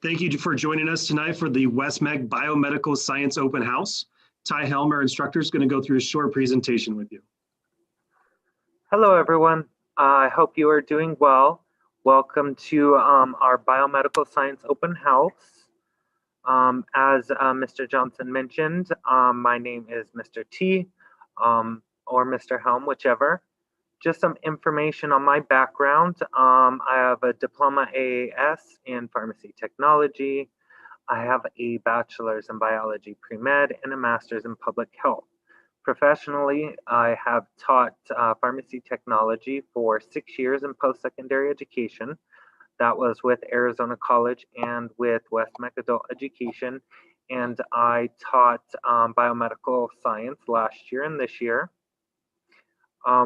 Thank you for joining us tonight for the West-MEC Biomedical Science Open House. Ty Helmer, instructor, is going to go through a short presentation with you. Hello, everyone. I hope you are doing well. Welcome to our Biomedical Science Open House. As Mr. Johnson mentioned, my name is Mr. T or Mr. Helm, whichever. Just some information on my background. I have a diploma AAS in pharmacy technology. I have a bachelor's in biology pre-med and a master's in public health. Professionally, I have taught pharmacy technology for 6 years in post-secondary education. That was with Arizona College and with West-MEC Adult Education. And I taught biomedical science last year and this year.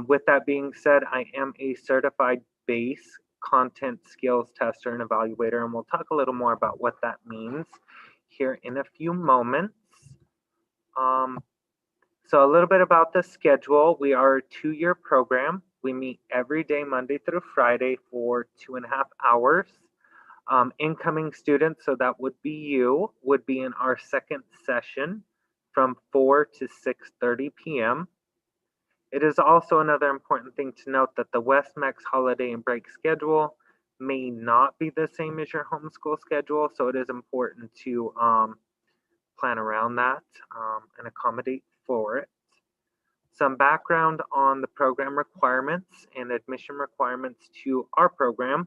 With that being said, I am a certified base content skills tester and evaluator, and we'll talk a little more about what that means here in a few moments. So a little bit about the schedule. We are a 2-year program. We meet every day, Monday through Friday, for 2.5 hours. Incoming students, so that would be you, would be in our second session from 4 to 6:30 p.m. It is also another important thing to note that the West-MEC's holiday and break schedule may not be the same as your homeschool schedule, so it is important to plan around that and accommodate for it. Some background on the program requirements and admission requirements to our program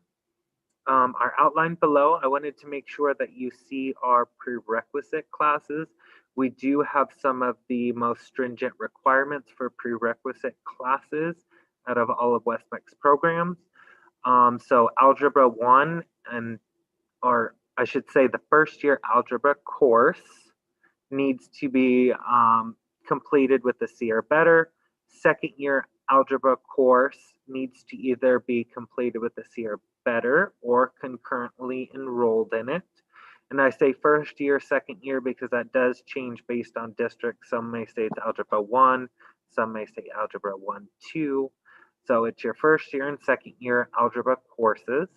are outlined below. I wanted to make sure that you see our prerequisite classes. We do have some of the most stringent requirements for prerequisite classes out of all of West-MEC's programs. So Algebra 1, or I should say the first year algebra course needs to be completed with a C or better. Second year algebra course needs to either be completed with a C or better or concurrently enrolled in it. And I say first year, second year because that does change based on district. Some may say it's Algebra 1, some may say Algebra 1, 2. So it's your first year and second year algebra courses.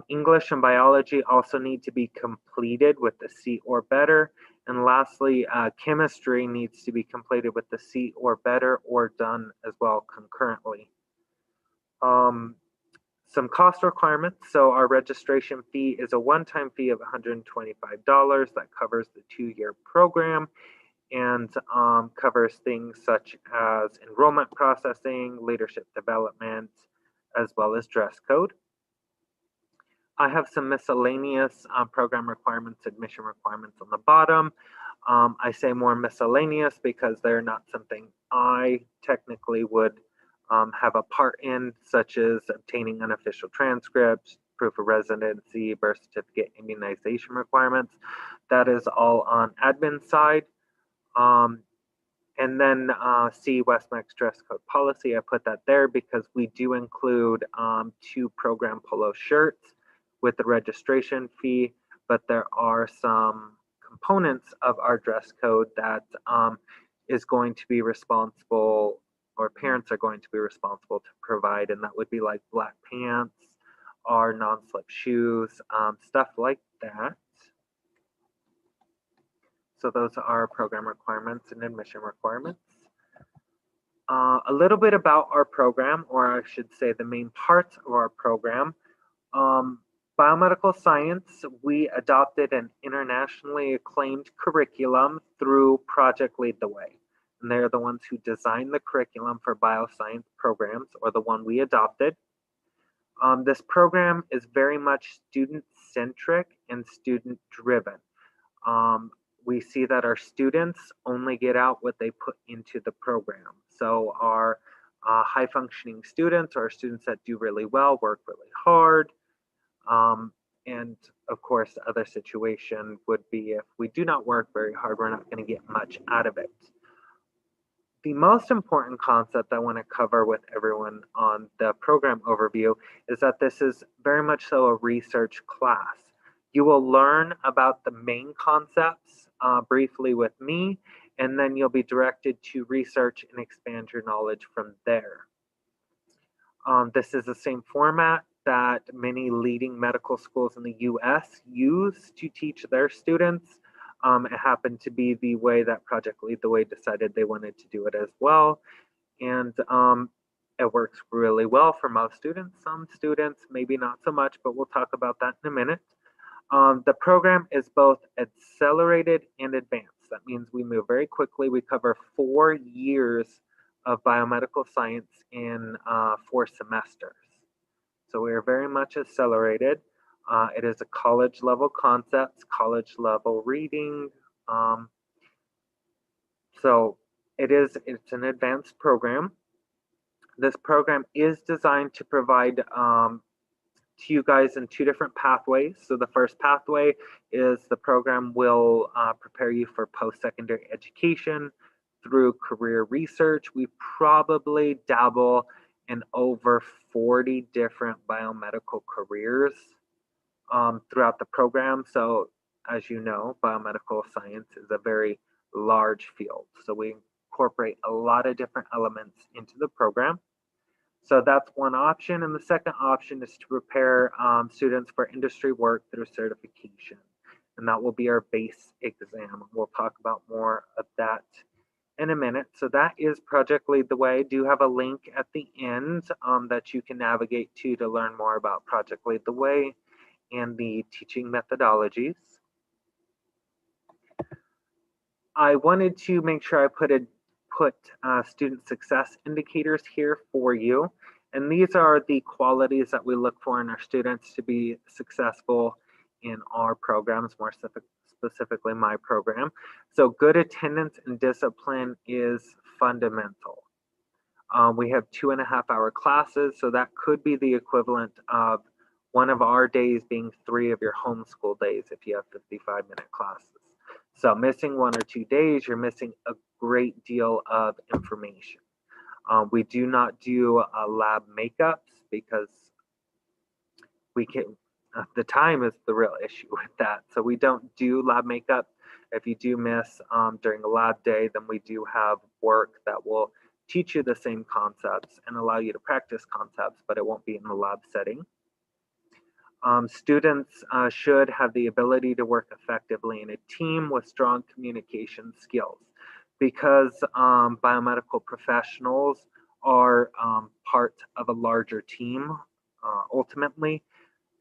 English and biology also need to be completed with the C or better. And lastly, chemistry needs to be completed with the C or better or done as well concurrently. Some cost requirements. So our registration fee is a one-time fee of $125 that covers the 2-year program and covers things such as enrollment processing, leadership development, as well as dress code. I have some miscellaneous program requirements, admission requirements on the bottom. I say more miscellaneous because they're not something I technically would have a part in, such as obtaining unofficial transcripts, proof of residency, birth certificate, immunization requirements. That is all on admin side. And then see West-MEC's dress code policy. I put that there because we do include 2 program polo shirts with the registration fee, but there are some components of our dress code that is going to be responsible, or parents are going to be responsible to provide, and that would be like black pants or non-slip shoes, stuff like that. So those are our program requirements and admission requirements. A little bit about our program, or I should say the main parts of our program. Biomedical science, we adopted an internationally acclaimed curriculum through Project Lead the Way. And they're the ones who designed the curriculum for bioscience programs, or the one we adopted. This program is very much student-centric and student-driven. We see that our students only get out what they put into the program. So our high-functioning students, or students that do really well, work really hard. And of course, the other situation would be if we do not work very hard, we're not going to get much out of it. The most important concept I want to cover with everyone on the program overview is that this is very much so a research class. You will learn about the main concepts briefly with me, and then you'll be directed to research and expand your knowledge from there. This is the same format that many leading medical schools in the US use to teach their students. It happened to be the way that Project Lead the Way decided they wanted to do it as well. And it works really well for most students. Some students, maybe not so much, but we'll talk about that in a minute. The program is both accelerated and advanced. That means we move very quickly. We cover 4 years of biomedical science in 4 semesters. So we are very much accelerated. It is a college level concepts, college level reading. So it's an advanced program. This program is designed to provide to you guys in 2 different pathways. So the first pathway is the program will prepare you for post-secondary education through career research. We probably dabble in over 40 different biomedical careers throughout the program. So as you know, biomedical science is a very large field. So we incorporate a lot of different elements into the program. So that's one option. And the second option is to prepare students for industry work through certification. And that will be our base exam. We'll talk about more of that in a minute. So that is Project Lead the Way. I do have a link at the end that you can navigate to learn more about Project Lead the Way and the teaching methodologies. I wanted to make sure I put student success indicators here for you. And these are the qualities that we look for in our students to be successful in our programs, more specifically my program. So good attendance and discipline is fundamental. We have 2.5-hour classes, so that could be the equivalent of one of our days being 3 of your homeschool days if you have 55-minute classes. So missing 1 or 2 days, you're missing a great deal of information. We do not do lab makeups because the time is the real issue with that. So we don't do lab makeup. If you do miss during a lab day, then we do have work that will teach you the same concepts and allow you to practice concepts, but it won't be in the lab setting. Students should have the ability to work effectively in a team with strong communication skills, because biomedical professionals are part of a larger team. Ultimately,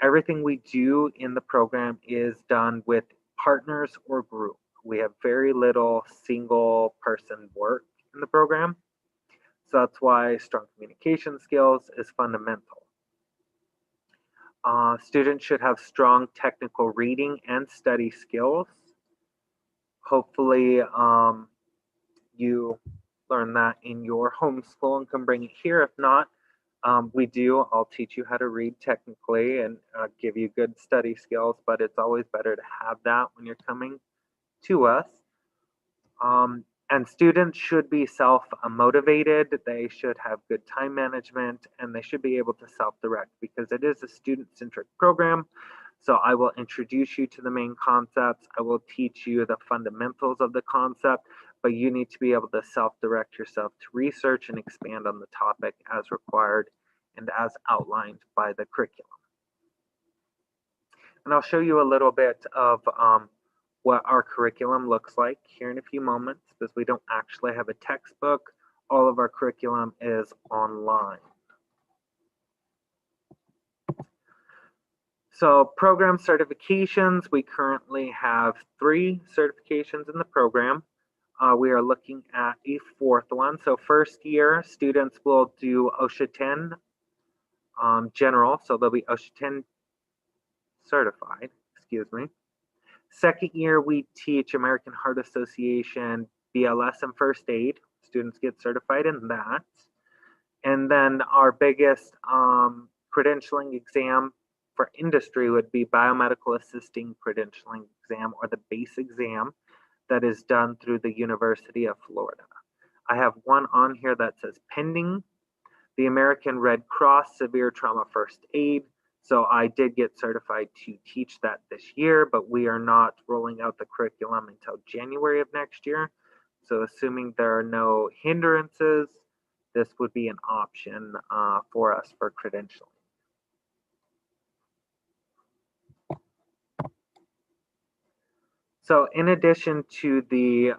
everything we do in the program is done with partners or group. We have very little single person work in the program. So that's why strong communication skills is fundamental. Students should have strong technical reading and study skills. Hopefully you learn that in your homeschool and can bring it here. If not, I'll teach you how to read technically and give you good study skills, but it's always better to have that when you're coming to us. And students should be self-motivated. They should have good time management, and they should be able to self-direct because it is a student-centric program. So I will introduce you to the main concepts. I will teach you the fundamentals of the concept, but you need to be able to self-direct yourself to research and expand on the topic as required and as outlined by the curriculum. And I'll show you a little bit of what our curriculum looks like here in a few moments, because we don't actually have a textbook. All of our curriculum is online. So program certifications, we currently have 3 certifications in the program. We are looking at a 4th one. So first year, students will do OSHA 10 general, so they'll be OSHA 10 certified, excuse me. Second year, we teach American Heart Association BLS and first aid. Students get certified in that. And then our biggest credentialing exam for industry would be biomedical assisting credentialing exam, or the base exam that is done through the University of Florida. I have one on here that says pending. The American Red Cross Severe Trauma First Aid. So I did get certified to teach that this year, but we are not rolling out the curriculum until January of next year. So assuming there are no hindrances, this would be an option for us for credentialing. So in addition to the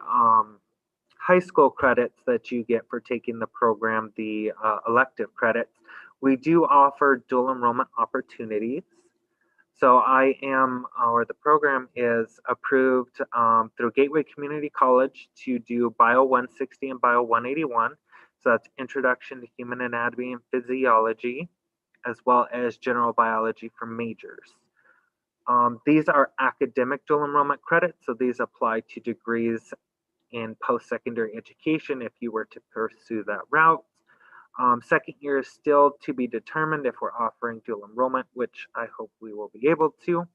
high school credits that you get for taking the program, the elective credits, we do offer dual enrollment opportunities. So the program is approved through Gateway Community College to do Bio 160 and Bio 181. So that's Introduction to Human Anatomy and Physiology, as well as General Biology for majors. These are academic dual enrollment credits, so these apply to degrees in post-secondary education if you were to pursue that route. Second year is still to be determined if we're offering dual enrollment, which I hope we will be able to,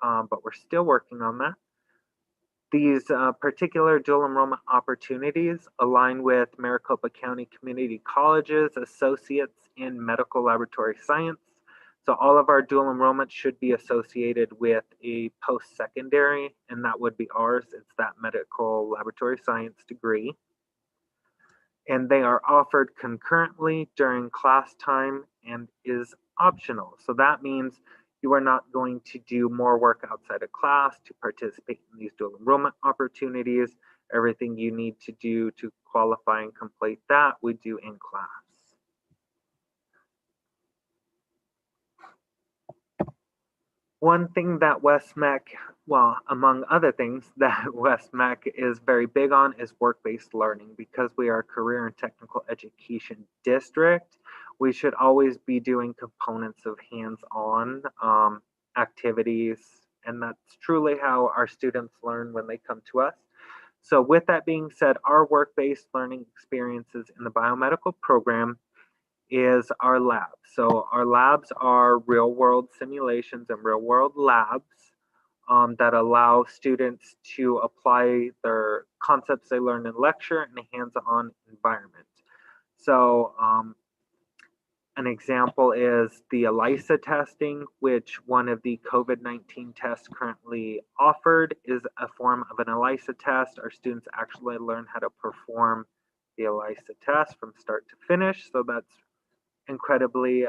but we're still working on that. These particular dual enrollment opportunities align with Maricopa County Community College's Associates in Medical Laboratory Science. So all of our dual enrollment should be associated with a post-secondary, and that would be ours. It's that medical laboratory science degree. And they are offered concurrently during class time and is optional. So that means you are not going to do more work outside of class to participate in these dual enrollment opportunities. Everything you need to do to qualify and complete that, we do in class. One thing that West-MEC, well, among other things that West-MEC is very big on is work-based learning. Because we are a career and technical education district, we should always be doing components of hands-on activities, and that's truly how our students learn when they come to us. So with that being said, our work-based learning experiences in the biomedical program is our labs. So our labs are real world simulations and real world labs that allow students to apply their concepts they learn in lecture in a hands-on environment. So an example is the ELISA testing, which one of the COVID-19 tests currently offered is a form of an ELISA test. Our students actually learn how to perform the ELISA test from start to finish. So that's incredibly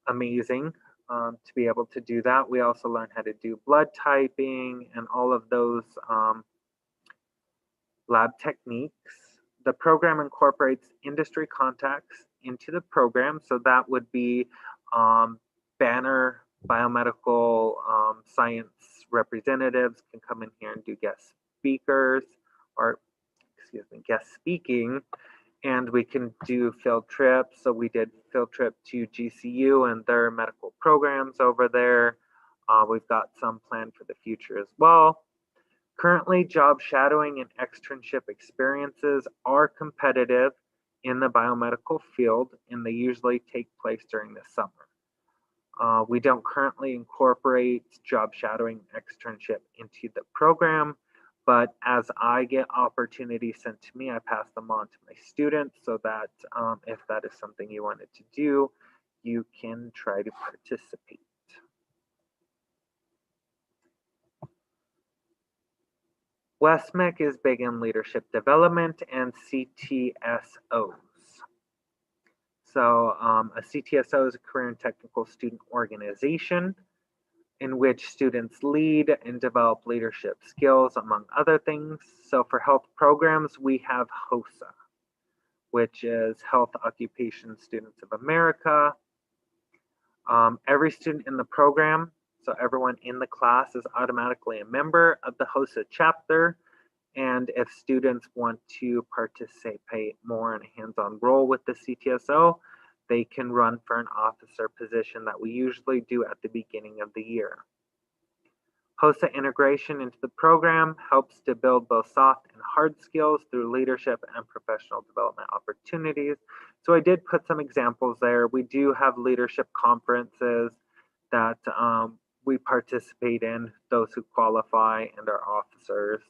amazing to be able to do that. We also learn how to do blood typing and all of those lab techniques. The program incorporates industry contacts into the program, so that would be Banner biomedical science representatives can come in here and do guest speaking, and we can do field trips. So we did field trip to GCU and their medical programs over there. We've got some planned for the future as well. Currently, job shadowing and externship experiences are competitive in the biomedical field, and they usually take place during the summer. We don't currently incorporate job shadowing and externship into the program, but as I get opportunities sent to me, I pass them on to my students so that if that is something you wanted to do, you can try to participate. West-MEC is big in leadership development and CTSOs. So a CTSO is a career and technical student organization in which students lead and develop leadership skills, among other things. So for health programs, we have HOSA, which is Health Occupation Students of America. Every student in the program, so everyone in the class, is automatically a member of the HOSA chapter. And if students want to participate more in a hands-on role with the CTSO, they can run for an officer position that we usually do at the beginning of the year. HOSA integration into the program helps to build both soft and hard skills through leadership and professional development opportunities. So I did put some examples there. We do have leadership conferences that we participate in, those who qualify and are officers.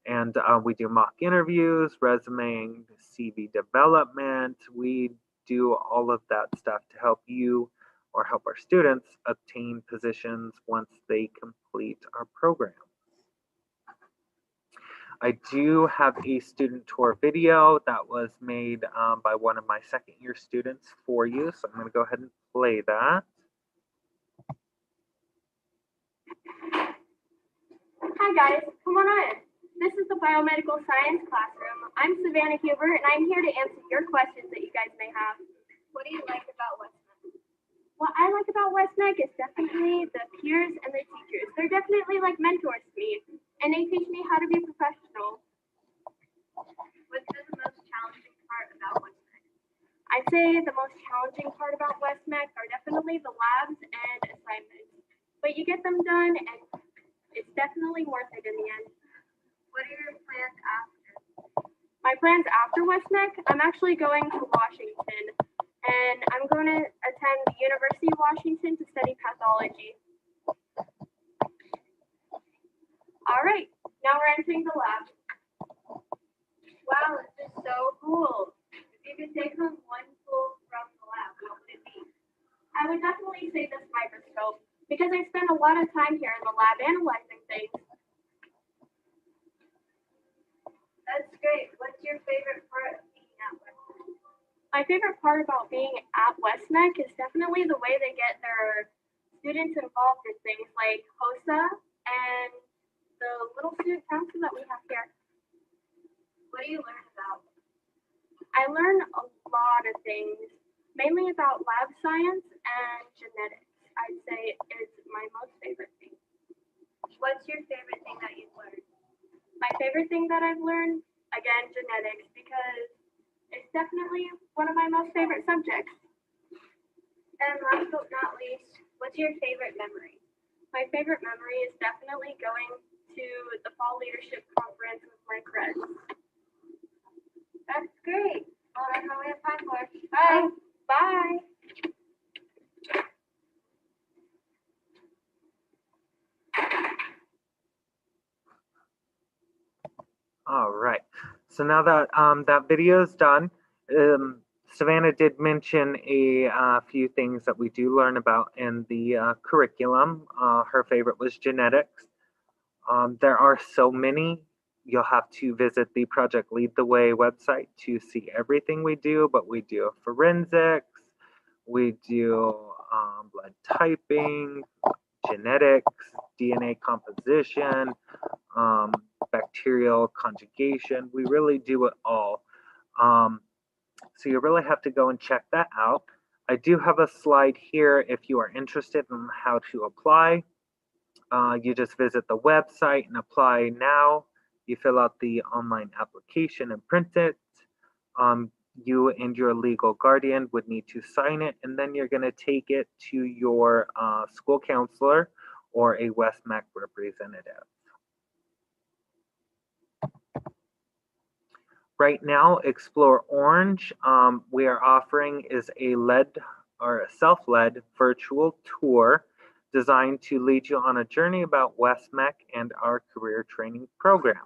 And we do mock interviews, resume, CV development. We do all of that stuff to help you or help our students obtain positions once they complete our program. I do have a student tour video that was made by one of my second-year students for you. So I'm going to go ahead and play that. Hi guys, come on in. This is the biomedical science classroom. I'm Savannah Huber and I'm here to answer your questions that you guys may have. What do you like about West-MEC? What I like about West-MEC is definitely the peers and the teachers. They're definitely like mentors to me and they teach me how to be professional. What's been the most challenging part about West-MEC? I'd say the most challenging part about West-MEC are definitely the labs and assignments. But you get them done and it's definitely worth it in the end. What are your plans after? My plans after West-MEC, I'm actually going to Washington, and I'm going to attend the University of Washington to study pathology. All right, now we're entering the lab. Wow, this is so cool. If you could take home one tool from the lab, what would it be? I would definitely say this microscope, because I spend a lot of time here in the lab analyzing things. That's great. What's your favorite part of being at West-MEC? My favorite part about being at West-MEC is definitely the way they get their students involved in things like HOSA and the little student council that we have here. What do you learn about? I learn a lot of things, mainly about lab science and genetics. I'd say is my most favorite thing. What's your favorite thing that you've learned? My favorite thing that I've learned, again, genetics, because it's definitely one of my most favorite subjects. And last but not least, what's your favorite memory? My favorite memory is definitely going to the Fall Leadership Conference with my friends. That's great. Well, that's all we have time for. Bye. Bye. All right. So now that that video is done, Savannah did mention a few things that we do learn about in the curriculum. Her favorite was genetics. There are so many. You'll have to visit the Project Lead the Way website to see everything we do, but we do forensics, we do blood typing, genetics, DNA composition, bacterial conjugation. We really do it all. So you really have to go and check that out. I do have a slide here if you are interested in how to apply. You just visit the website and apply now. You fill out the online application and print it. You and your legal guardian would need to sign it, and then you're going to take it to your school counselor or a West-MEC representative. Right now, Explore Orange, we are offering is a led or a self-led virtual tour designed to lead you on a journey about West-MEC and our career training programs.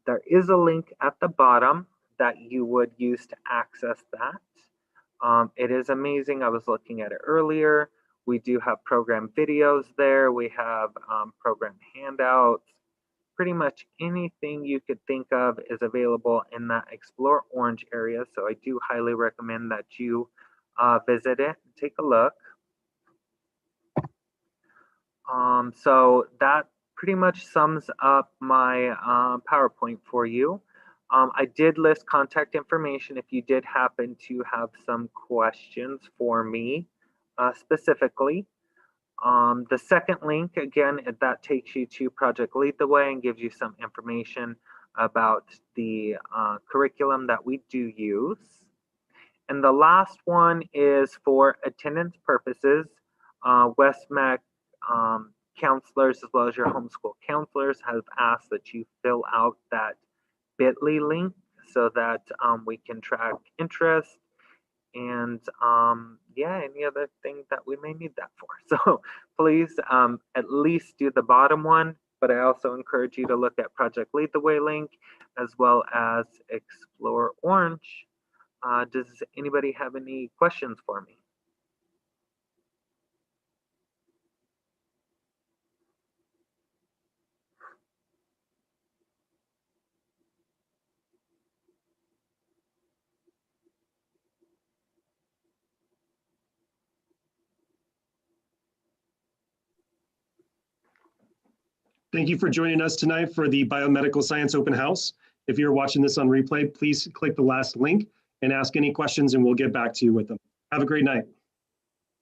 There is a link at the bottom that you would use to access that. It is amazing. I was looking at it earlier. We do have program videos there. We have program handouts. Pretty much anything you could think of is available in that Explore Orange area. So I do highly recommend that you visit it and take a look. So that pretty much sums up my PowerPoint for you. I did list contact information if you did happen to have some questions for me specifically. The second link, again, that takes you to Project Lead the Way and gives you some information about the curriculum that we do use. And the last one is for attendance purposes. West-MEC counselors, as well as your homeschool counselors, have asked that you fill out that bit.ly link so that we can track interest and yeah, any other thing that we may need that for. So please at least do the bottom one, but I also encourage you to look at Project Lead the Way link as well as Explore Orange. Does anybody have any questions for me? Thank you for joining us tonight for the Biomedical Science Open House. If you're watching this on replay, please click the last link and ask any questions and we'll get back to you with them. Have a great night.